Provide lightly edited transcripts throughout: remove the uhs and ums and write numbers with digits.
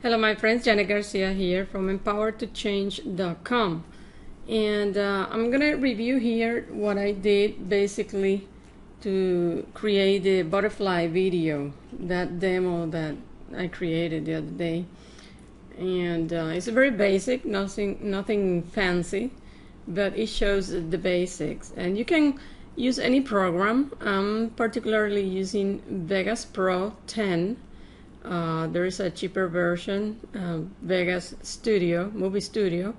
Hello my friends, Janet Garcia here from empoweredtochange.com, and I'm gonna review here what I did basically to create the butterfly video, that demo that I created the other day. And it's very basic, nothing fancy, but it shows the basics, and you can use any program. I'm particularly using Vegas Pro 10. There is a cheaper version, Vegas Studio, Movie Studio,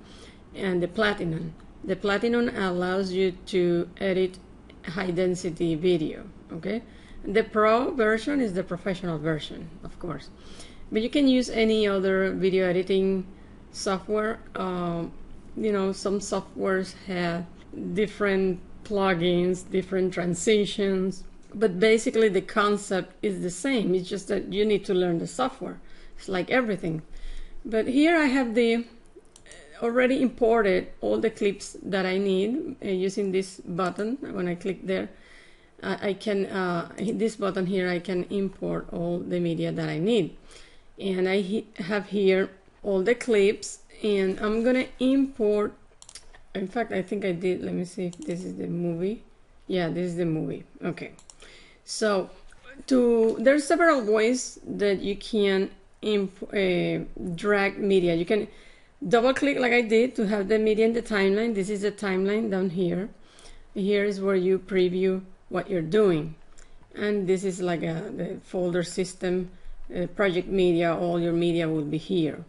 and the Platinum. The Platinum allows you to edit high density video, okay? The Pro version is the professional version, of course. But you can use any other video editing software. You know, some softwares have different plugins, different transitions, but basically the concept is the same. It's just that you need to learn the software. It's like everything. But here I have the already imported all the clips that I need using this button. When I click there, I can hit this button here. I can import all the media that I need, and I have here all the clips, and I'm gonna import. In fact, I think I did. Let me see if this is the movie. Yeah, this is the movie. Okay. So there's several ways that you can drag media. You can double click like I did to have the media in the timeline. This is the timeline down here. Here is where you preview what you're doing, and this is like the folder system, project media. All your media will be here,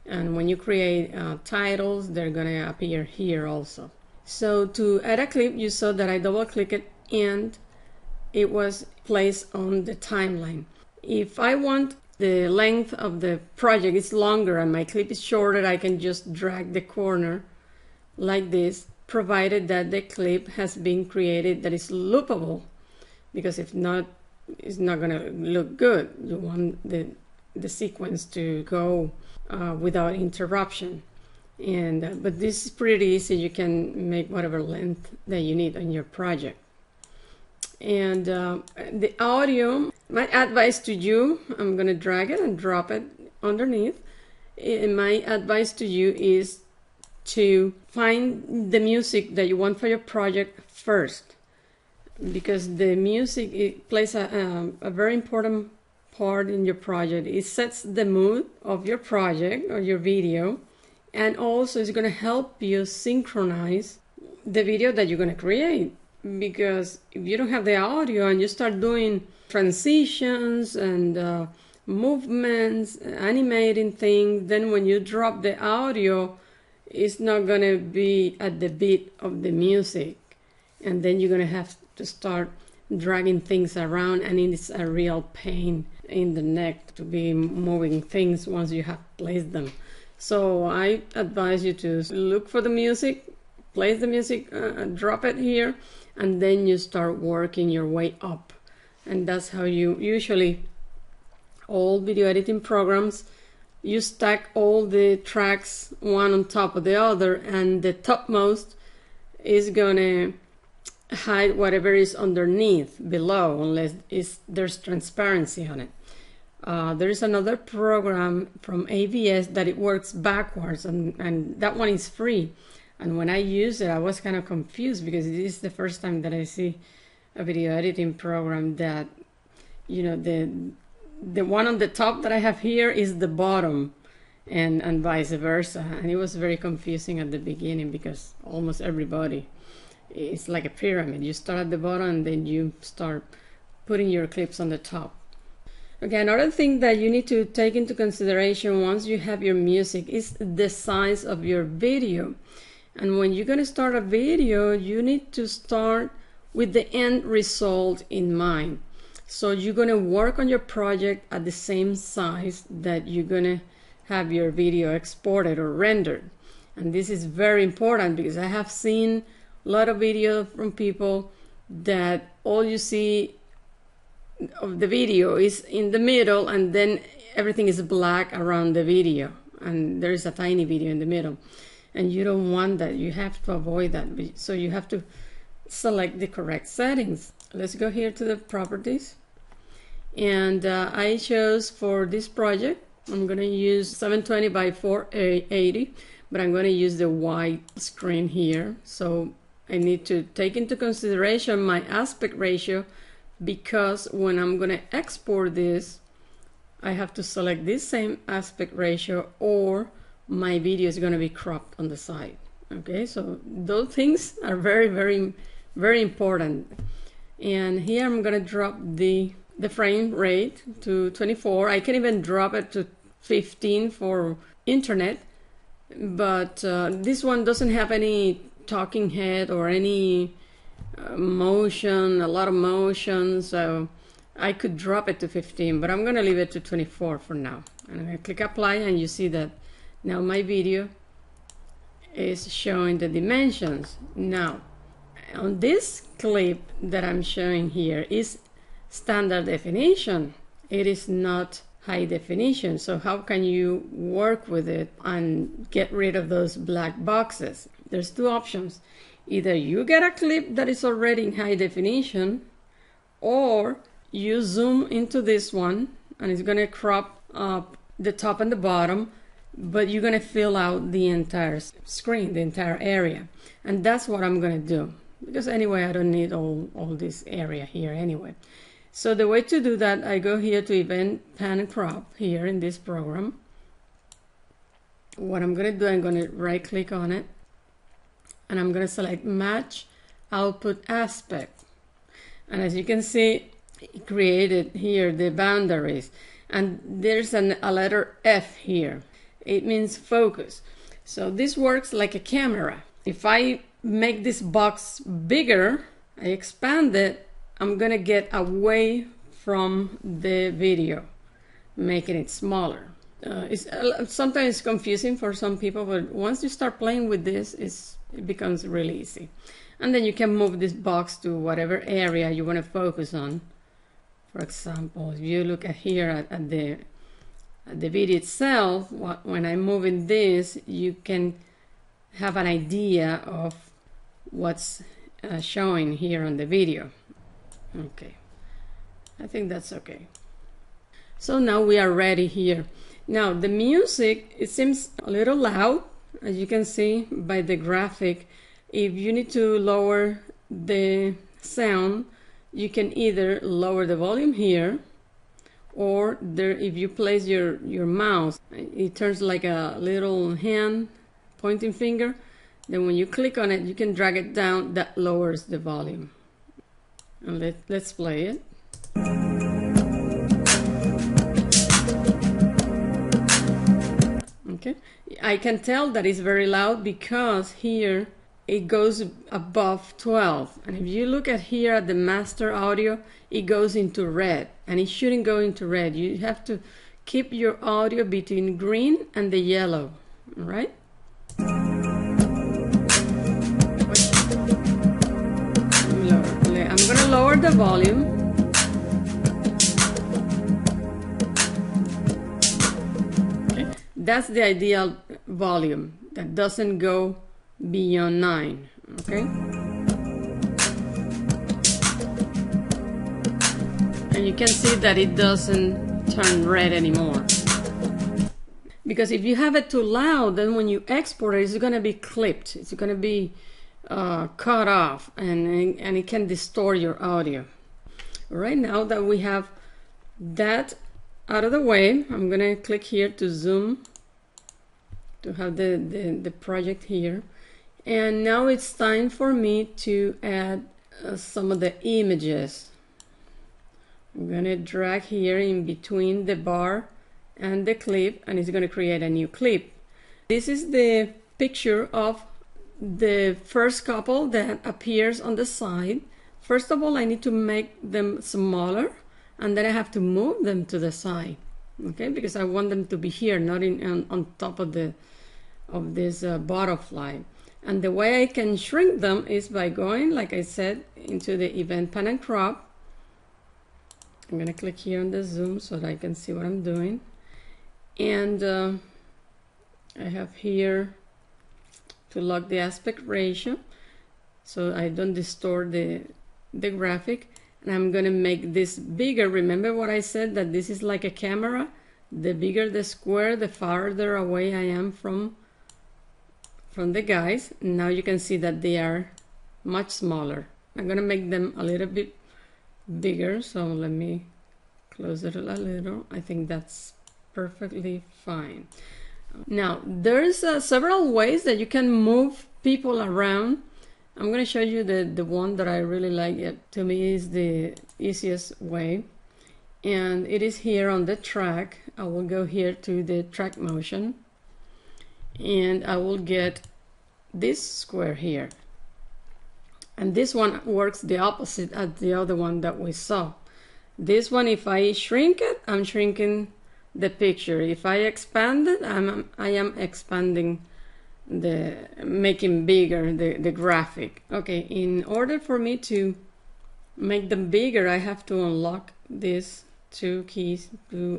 and when you create titles, they're gonna appear here also. So to add a clip, you saw that I double click it and it was placed on the timeline. If I want the length of the project is longer and my clip is shorter, I can just drag the corner like this, provided that the clip has been created that is loopable, because if not, it's not gonna look good. You want the sequence to go without interruption. And but this is pretty easy. You can make whatever length that you need on your project. And the audio, my advice to you, I'm gonna drag it and drop it underneath. And my advice to you is to find the music that you want for your project first, because the music, it plays a very important part in your project. It sets the mood of your project or your video, and also it's going to help you synchronize the video that you're going to create. Because if you don't have the audio and you start doing transitions and movements, animating things, then when you drop the audio, it's not going to be at the beat of the music. And then you're going to have to start dragging things around, and it's a real pain in the neck to be moving things once you have placed them. So I advise you to look for the music, place the music, drop it here, and then you start working your way up. And that's how you usually, all video editing programs, you stack all the tracks one on top of the other, and the topmost is gonna hide whatever is underneath below, unless there's transparency on it. There is another program from AVS that it works backwards, and that one is free. And when I used it, I was kind of confused, because this is the first time that I see a video editing program that, you know, the one on the top that I have here is the bottom, and vice versa. And it was very confusing at the beginning, because almost everybody, it's like a pyramid. You start at the bottom and then you start putting your clips on the top. Okay, another thing that you need to take into consideration once you have your music is the size of your video. And when you're going to start a video, you need to start with the end result in mind. So you're going to work on your project at the same size that you're going to have your video exported or rendered. And this is very important, because I have seen a lot of videos from people that all you see of the video is in the middle, and then everything is black around the video, and there is a tiny video in the middle. And you don't want that. You have to avoid that. So you have to select the correct settings. Let's go here to the properties. And I chose for this project I'm going to use 720 by 480, but I'm going to use the wide screen here. So I need to take into consideration my aspect ratio, because when I'm going to export this, I have to select this same aspect ratio or my video is going to be cropped on the side. Okay, so those things are very, very, very important. And here I'm going to drop the frame rate to 24. I can even drop it to 15 for internet, but this one doesn't have any talking head or any motion, a lot of motion, so I could drop it to 15, but I'm going to leave it to 24 for now. And I'm going to click apply, and you see that now my video is showing the dimensions. Now on this clip that I'm showing here is standard definition. It is not high definition. So how can you work with it and get rid of those black boxes? There's two options. Either you get a clip that is already in high definition, or you zoom into this one and it's going to crop up the top and the bottom, but you're going to fill out the entire screen, the entire area. And that's what I'm going to do, because anyway I don't need all this area here anyway. So the way to do that, I go here to event pan and crop here in this program. What I'm going to do, I'm going to right click on it and I'm going to select match output aspect. And as you can see, it created here the boundaries, and there's a letter F here. It means focus. So this works like a camera. If I make this box bigger, I expand it, I'm gonna get away from the video, making it smaller. It's sometimes confusing for some people, but once you start playing with this, it becomes really easy. And then you can move this box to whatever area you want to focus on. For example, if you look at here at the video itself, when I'm moving this, you can have an idea of what's showing here on the video. Okay, I think that's okay. So now we are ready here. Now the music, it seems a little loud, as you can see by the graphic. If you need to lower the sound, you can either lower the volume here, or there, if you place your mouse, it turns like a little hand pointing finger. Then when you click on it, you can drag it down. That lowers the volume. And let's play it. Okay, I can tell that it's very loud because here it goes above 12, and if you look at here at the master audio, it goes into red, and it shouldn't go into red. You have to keep your audio between green and the yellow. All right, I'm gonna lower the volume. Okay, that's the ideal volume that doesn't go beyond 9. Okay, and you can see that it doesn't turn red anymore, because if you have it too loud, then when you export it, it's going to be clipped, it's going to be cut off, and it can distort your audio. Right now that we have that out of the way, I'm going to click here to zoom to have the project here. And now it's time for me to add some of the images. I'm going to drag here in between the bar and the clip, and it's going to create a new clip. This is the picture of the first couple that appears on the side. First of all, I need to make them smaller, and then I have to move them to the side. Okay, because I want them to be here, not on top of this butterfly. And the way I can shrink them is by going, like I said, into the event pan and crop. I'm going to click here on the zoom so that I can see what I'm doing. And I have here to lock the aspect ratio so I don't distort the graphic. And I'm going to make this bigger. Remember what I said, that this is like a camera. The bigger the square, the farther away I am from the guys. Now you can see that they are much smaller. I'm gonna make them a little bit bigger, so let me close it a little. I think that's perfectly fine. Now there's several ways that you can move people around. I'm going to show you the one that I really like. It to me is the easiest way, and it is here on the track. I will go here to the track motion, and I will get this square here, and this one works the opposite as the other one that we saw. This one, if I shrink it, I'm shrinking the picture. If I expand it, I am expanding making bigger the graphic. Okay, in order for me to make them bigger, I have to unlock these two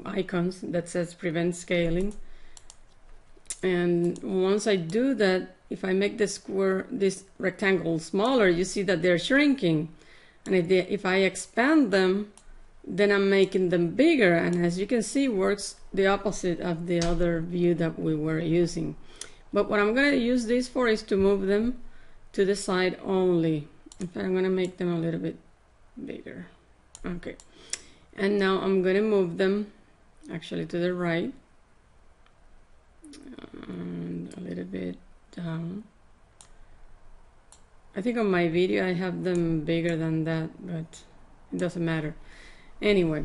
icons that says prevent scaling. And once I do that, if I make this rectangle smaller, you see that they're shrinking. And if I expand them, then I'm making them bigger, and as you can see, works the opposite of the other view that we were using. But what I'm going to use this for is to move them to the side only. In fact, I'm going to make them a little bit bigger. Okay, and now I'm going to move them actually to the right and a little bit down. I think on my video I have them bigger than that, but it doesn't matter. Anyway,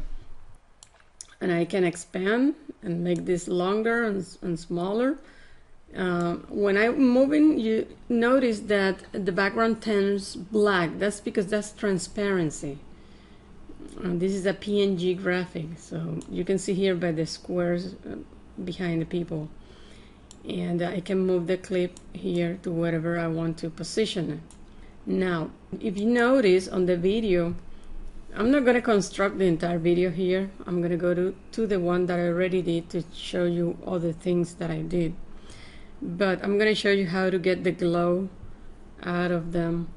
and I can expand and make this longer and smaller. When I'm moving, you notice that the background turns black. That's because that's transparency. This is a PNG graphic, so you can see here by the squares behind the people. And I can move the clip here to wherever I want to position it. Now, if you notice on the video, I'm not going to construct the entire video here. I'm going to go to the one that I already did to show you all the things that I did. But I'm going to show you how to get the glow out of them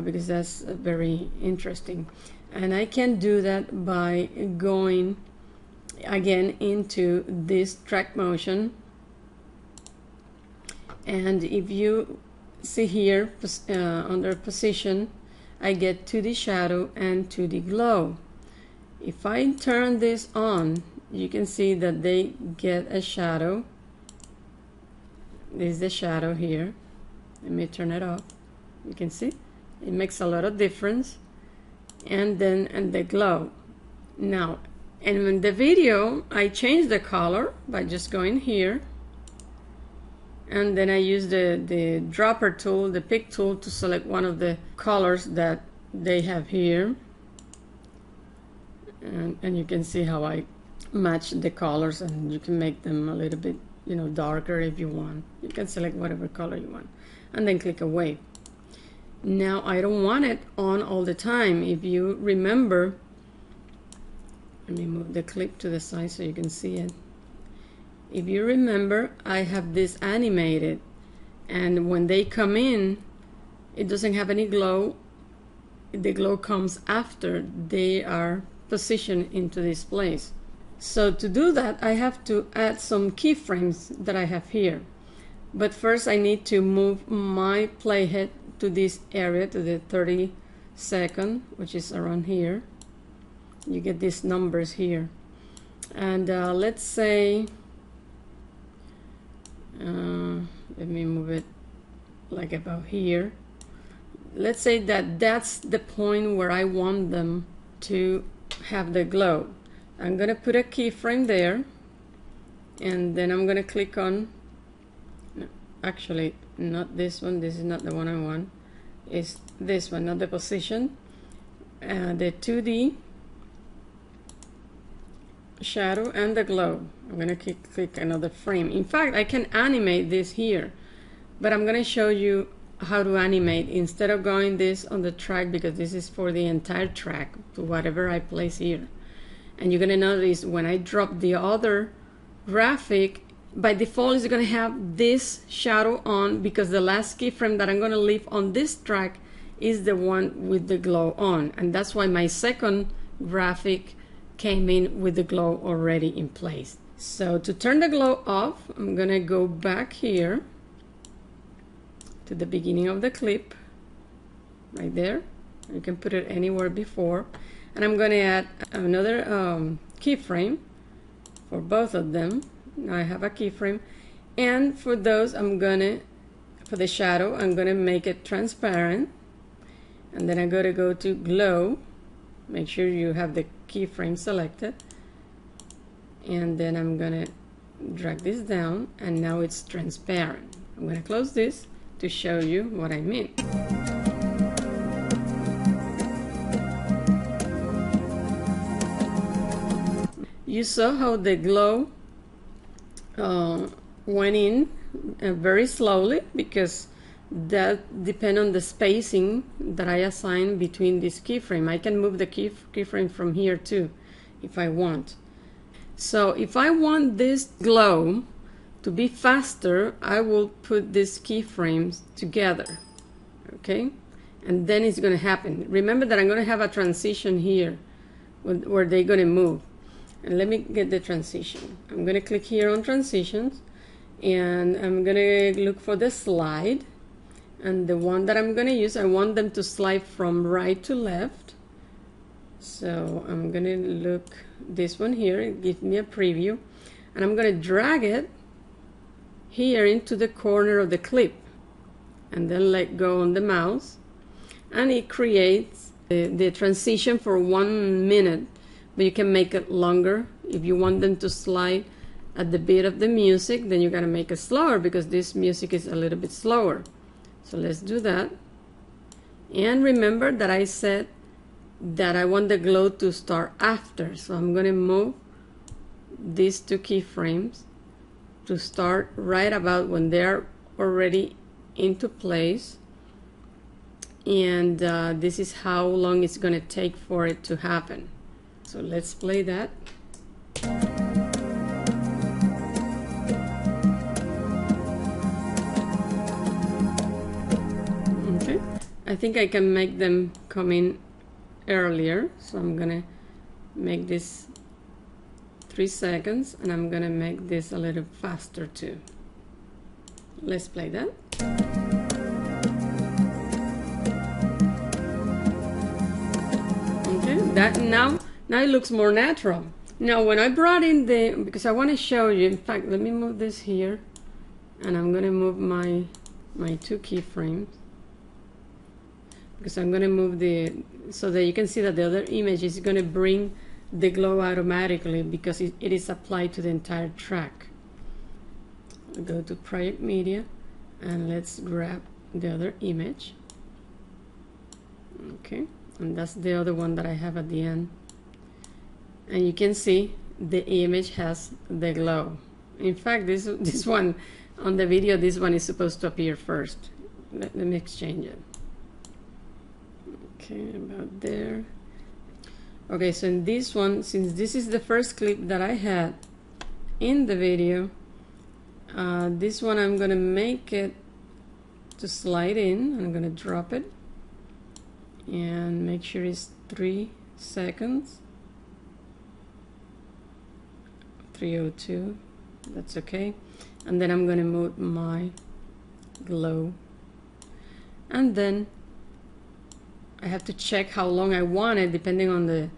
because that's very interesting. And I can do that by going again into this track motion. And if you see here under position, I get 2D shadow and 2D glow. If I turn this on, you can see that they get a shadow. This is the shadow here. Let me turn it off. You can see it makes a lot of difference. And then the glow. Now, and in the video, I changed the color by just going here. And then I use the dropper tool, the pick tool, to select one of the colors that they have here. And you can see how I match the colors, and you can make them a little bit, darker if you want. You can select whatever color you want and then click away. Now I don't want it on all the time. If you remember, let me move the clip to the side so you can see it. If you remember, I have this animated, and when they come in, it doesn't have any glow. The glow comes after they are positioned into this place. So to do that, I have to add some keyframes that I have here. But first I need to move my playhead to this area, to the 30 second, which is around here. You get these numbers here. And let's say, let me move it like about here. Let's say that that's the point where I want them to have the glow. I'm going to put a keyframe there, and then I'm going to click on, no, actually not this one, this is not the one I want, it's this one, not the position, the 2D shadow and the glow. I'm going to click another frame. In fact, I can animate this here, but I'm going to show you how to animate instead of going this on the track, because this is for the entire track to whatever I place here. And you're going to notice when I drop the other graphic, by default it's going to have this shadow on, because the last keyframe that I'm going to leave on this track is the one with the glow on. And that's why my second graphic came in with the glow already in place. So to turn the glow off, I'm gonna go back here to the beginning of the clip, right there. You can put it anywhere before, and I'm gonna add another keyframe for both of them. Now I have a keyframe, and for those for the shadow, I'm gonna make it transparent, and then I'm gonna go to glow. Make sure you have the keyframe selected, and then I'm gonna drag this down, and now it's transparent. I'm gonna close this to show you what I mean. You saw how the glow went in very slowly, because that depends on the spacing that I assign between this keyframe. I can move the keyframe from here too if I want. So if I want this glow to be faster, I will put these keyframes together, okay? And then it's going to happen. Remember that I'm going to have a transition here where they're going to move. And let me get the transition. I'm going to click here on transitions, and I'm going to look for the slide. And the one that I'm going to use, I want them to slide from right to left. So I'm going to look this one here. It gives me a preview. And I'm going to drag it here into the corner of the clip. And then let go on the mouse. And it creates the transition for 1 minute. But you can make it longer. If you want them to slide at the beat of the music, then you got to make it slower, because this music is a little bit slower. So let's do that. And remember that I said that I want the glow to start after. So I'm going to move these two keyframes to start right about when they're already into place. And this is how long it's going to take for it to happen. So let's play that. Okay, I think I can make them come in earlier. So I'm gonna make this 3 seconds, and I'm gonna make this a little faster too. Let's play that. Okay, that now it looks more natural. Now when I brought in because I want to show you, in fact, let me move this here, and I'm going to move my 2 keyframes, because I'm going to move so that you can see that the other image is going to bring the glow automatically, because it is applied to the entire track. I'll go to Project Media, and let's grab the other image. Okay, and that's the other one that I have at the end. And you can see the image has the glow. In fact, this one on the video, this one is supposed to appear first. Let me exchange it. Okay, about there. Okay, so in this one, since this is the first clip that I had in the video, this one I'm gonna make it to slide in. I'm gonna drop it and make sure it's 3 seconds. 302, that's okay. And then I'm going to move my glow, and then I have to check how long I want it depending on the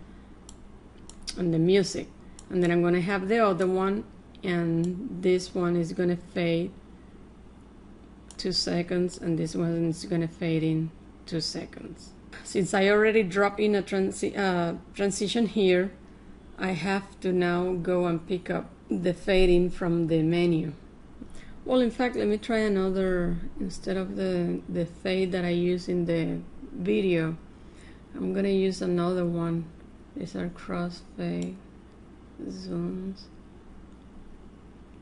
music. And then I'm going to have the other one, and this one is going to fade 2 seconds, and this one is going to fade in 2 seconds. Since I already dropped in a transition here, I have to now go and pick up the fading from the menu. Well, in fact, let me try another. Instead of the fade that I use in the video, I'm gonna use another one. These are crossfade zooms.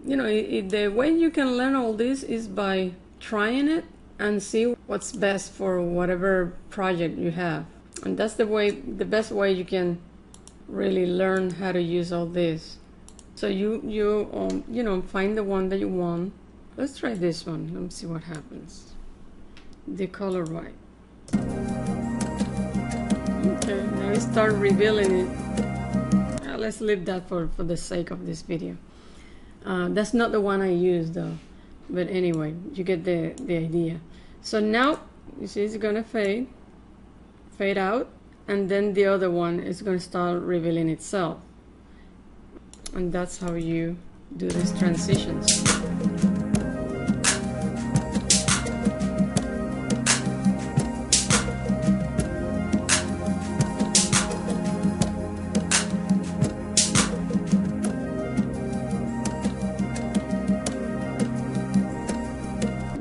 You know, the way you can learn all this is by trying it and see what's best for whatever project you have. And that's the best way you can really learn how to use all this. So you know, find the one that you want. Let's try this one. Let me see what happens. The color right. Okay, now we start revealing it. let's leave that for the sake of this video. That's not the one I use though, but anyway, you get the idea. So now you see it's gonna fade out, and then the other one is gonna start revealing itself, and that's how you do these transitions.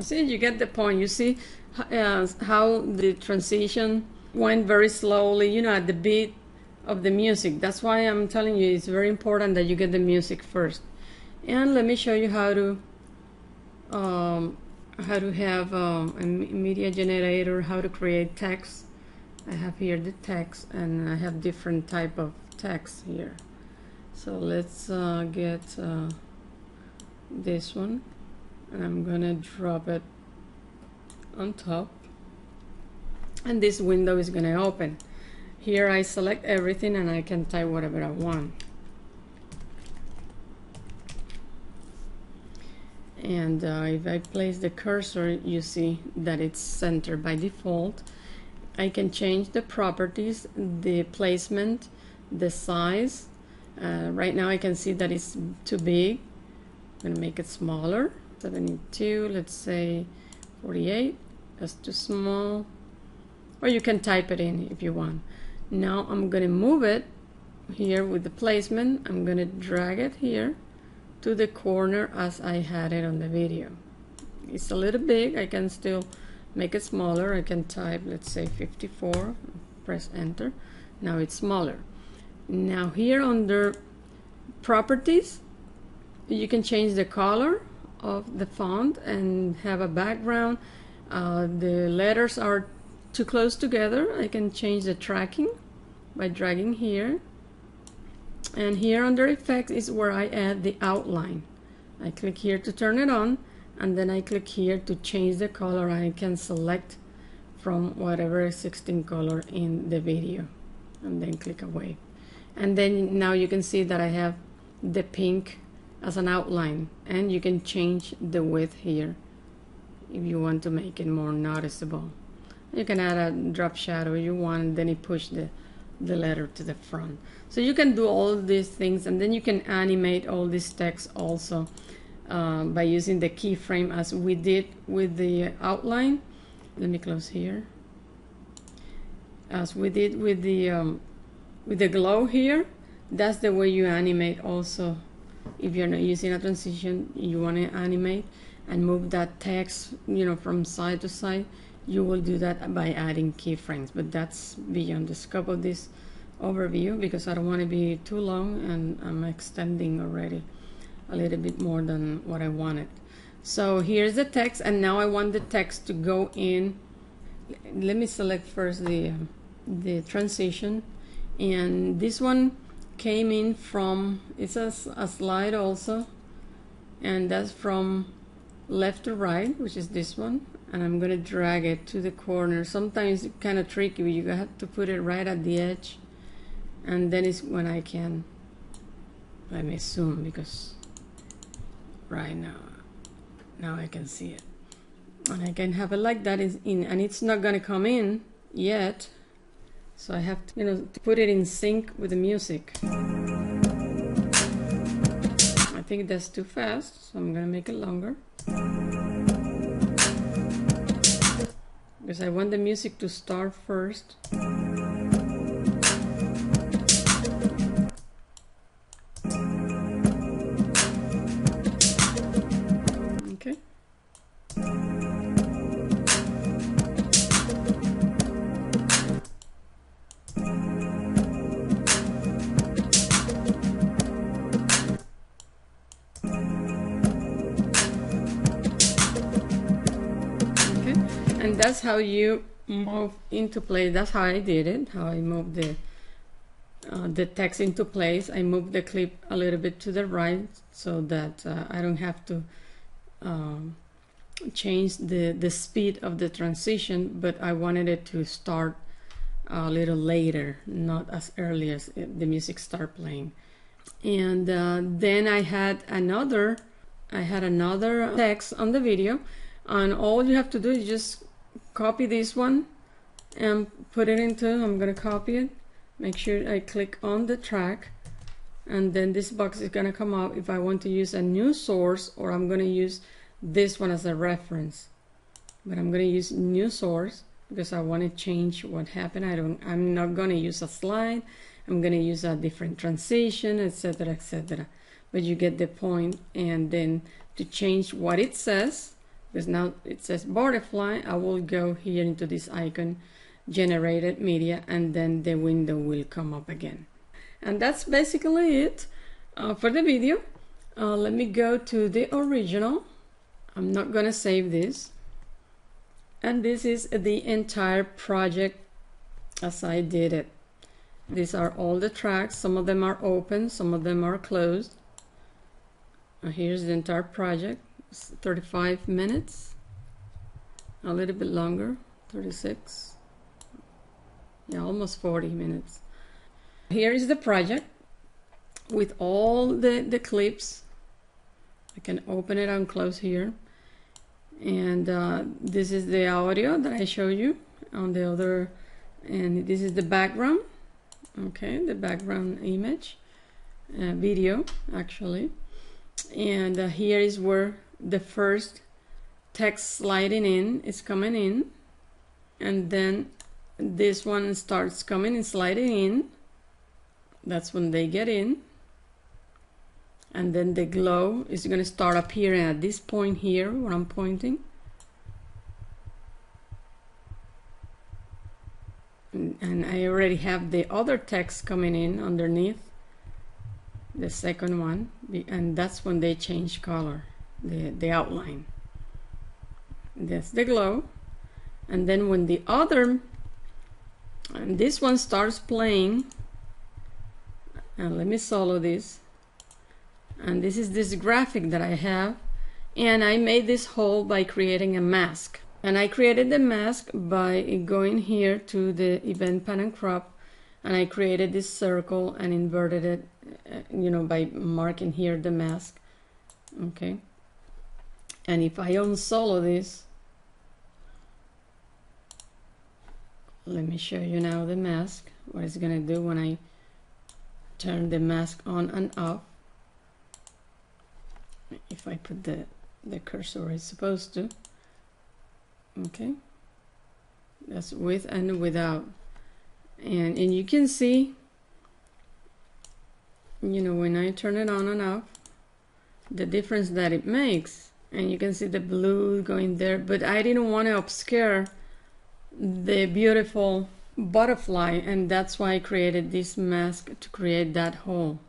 See, you get the point. You see how the transition went very slowly, you know, at the beat of the music. That's why I'm telling you it's very important that you get the music first. And let me show you how to have a media generator, how to create text. I have here the text, and I have different type of text here. So let's get this one, and I'm gonna drop it on top, and this window is gonna open. Here I select everything and I can type whatever I want. And if I place the cursor, you see that it's centered by default. I can change the properties, the placement, the size. Right now I can see that it's too big. I'm gonna make it smaller. 72, let's say 48. That's too small. Or you can type it in if you want. Now I'm gonna move it here with the placement. I'm gonna drag it here to the corner as I had it on the video. It's a little big. I can still make it smaller. I can type, let's say 54, press enter. Now it's smaller. Now here under properties, you can change the color of the font and have a background. The letters are too close together. I can change the tracking by dragging here, and here under effects is where I add the outline. I click here to turn it on, and then I click here to change the color. I can select from whatever existing color in the video, and then click away. And then now you can see that I have the pink as an outline, and you can change the width here if you want to make it more noticeable. You can add a drop shadow if you want, and then you push the letter to the front. So you can do all these things, and then you can animate all this text also by using the keyframe as we did with the outline. Let me close here. As we did with the glow here, that's the way you animate also. If you're not using a transition, you want to animate and move that text, you know, from side to side, you will do that by adding keyframes. But that's beyond the scope of this overview, because I don't want to be too long, and I'm extending already a little bit more than what I wanted. So here's the text, and now I want the text to go in. Let me select first the transition, and this one came in from, it's a slide also, and that's from left to right, which is this one, and I'm going to drag it to the corner. Sometimes it's kind of tricky, you have to put it right at the edge, and then it's when I can, let me zoom, because right now I can see it, and I can have it like that, and it's not going to come in yet. So I have to, you know, to put it in sync with the music. I think that's too fast, so I'm gonna make it longer, because I want the music to start first. Okay. And that's how you move into place. That's how I did it, how I moved the text into place. I moved the clip a little bit to the right so that I don't have to change the speed of the transition, but I wanted it to start a little later, not as early as the music start playing. And then I had another text on the video, and all you have to do is just copy this one and put it into, I'm gonna copy it, make sure I click on the track, and then this box is gonna come up if I want to use a new source, or I'm gonna use this one as a reference. But I'm gonna use new source because I want to change what happened. I'm not gonna use a slide, I'm gonna use a different transition, etc., etc. But you get the point. And then to change what it says, because now it says butterfly, I will go here into this icon, generated media, and then the window will come up again. And that's basically it for the video. Let me go to the original. I'm not gonna save this. And this is the entire project as I did it. These are all the tracks. Some of them are open, some of them are closed. Here's the entire project. It's 35 minutes, a little bit longer, 36, yeah, almost 40 minutes. Here is the project with all the clips. I can open it and close here. And this is the audio that I showed you on the other, and this is the background. Okay, the background image, video actually. And here is where the first text sliding in is coming in, and then this one starts coming and sliding in. That's when they get in, and then the glow is going to start appearing at this point here where I'm pointing. And I already have the other text coming in underneath the second one, and that's when they change color, the outline. That's the glow. And then when the other, and this one starts playing, and let me solo this, and this is this graphic that I have, and I made this whole by creating a mask. And I created the mask by going here to the event pan and crop, and I created this circle and inverted it, you know, by marking here the mask. Okay, and if I unsolo this, let me show you now the mask, what it's gonna do when I turn the mask on and off. If I put the cursor where it's supposed to. Okay, that's with and without, and you can see, you know, when I turn it on and off, the difference that it makes. And you can see the blue going there, but I didn't want to obscure the beautiful butterfly, and that's why I created this mask to create that hole.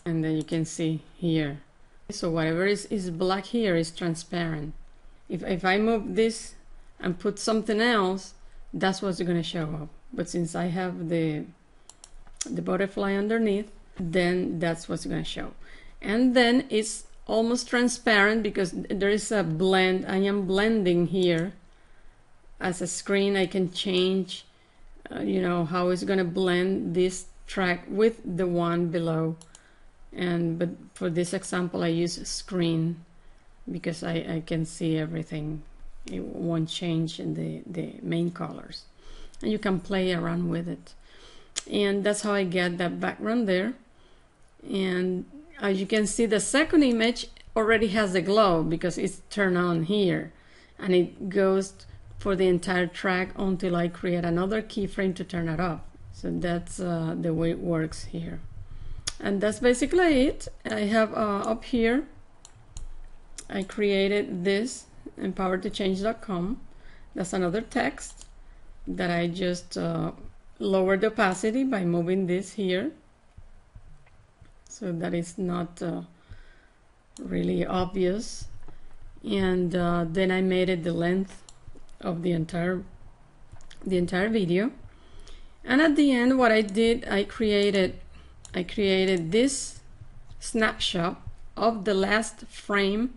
And then you can see here, so whatever is black here is transparent. If I move this and put something else, that's what's going to show up. But since I have the butterfly underneath, then that's what's going to show. And then it's almost transparent because there is a blend. I am blending here. As a screen, I can change, you know, how it's going to blend this track with the one below. But for this example, I use screen, because I can see everything. It won't change in the main colors, and you can play around with it. And that's how I get that background there. And as you can see, the second image already has a glow because it's turned on here, and it goes for the entire track until I create another keyframe to turn it off. So that's the way it works here. And that's basically it. I have up here, I created this in powertochange.com. That's another text that I just lowered the opacity by moving this here, so that it's not really obvious. And then I made it the length of the entire video. And at the end, what I did, I created this snapshot of the last frame,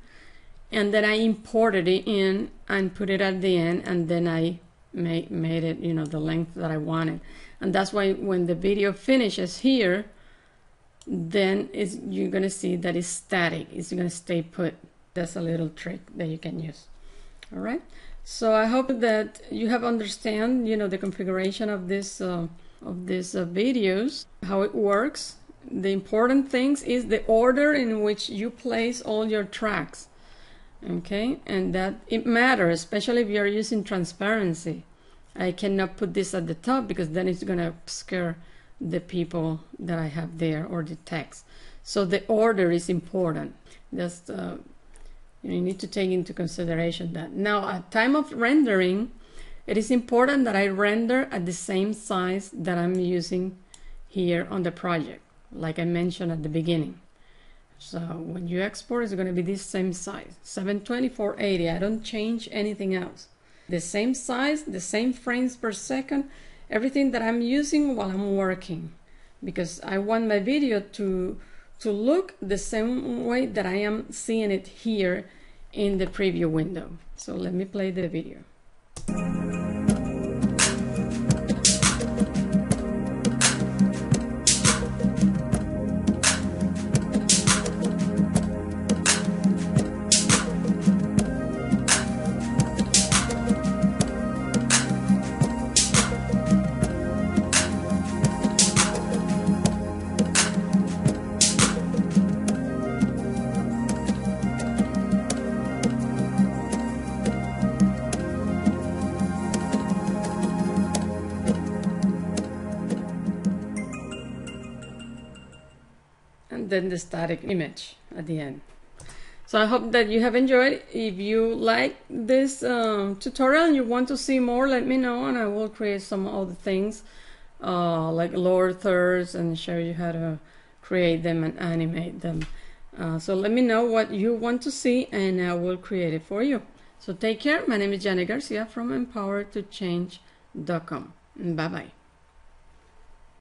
and then I imported it in and put it at the end, and then I made it, you know, the length that I wanted. And that's why when the video finishes here, then you're going to see that it's static. It's going to stay put. That's a little trick that you can use. All right. So I hope that you have understand, the configuration of this videos, how it works. The important things is the order in which you place all your tracks. Okay, and that it matters, especially if you're using transparency. I cannot put this at the top because then it's going to obscure the people that I have there or the text. So the order is important. That's you need to take into consideration that. Now, at time of rendering, it is important that I render at the same size that I'm using here on the project, like I mentioned at the beginning. So when you export, it's going to be this same size, 720 480. I don't change anything else. The same size, the same frames per second, everything that I'm using while I'm working, because I want my video to look the same way that I am seeing it here in the preview window. So let me play the video. Then the static image at the end. So I hope that you have enjoyed. If you like this tutorial and you want to see more, let me know and I will create some other things like lower thirds and show you how to create them and animate them. So let me know what you want to see and I will create it for you. So take care. My name is Janet Garcia from empoweredtochange.com. Bye bye.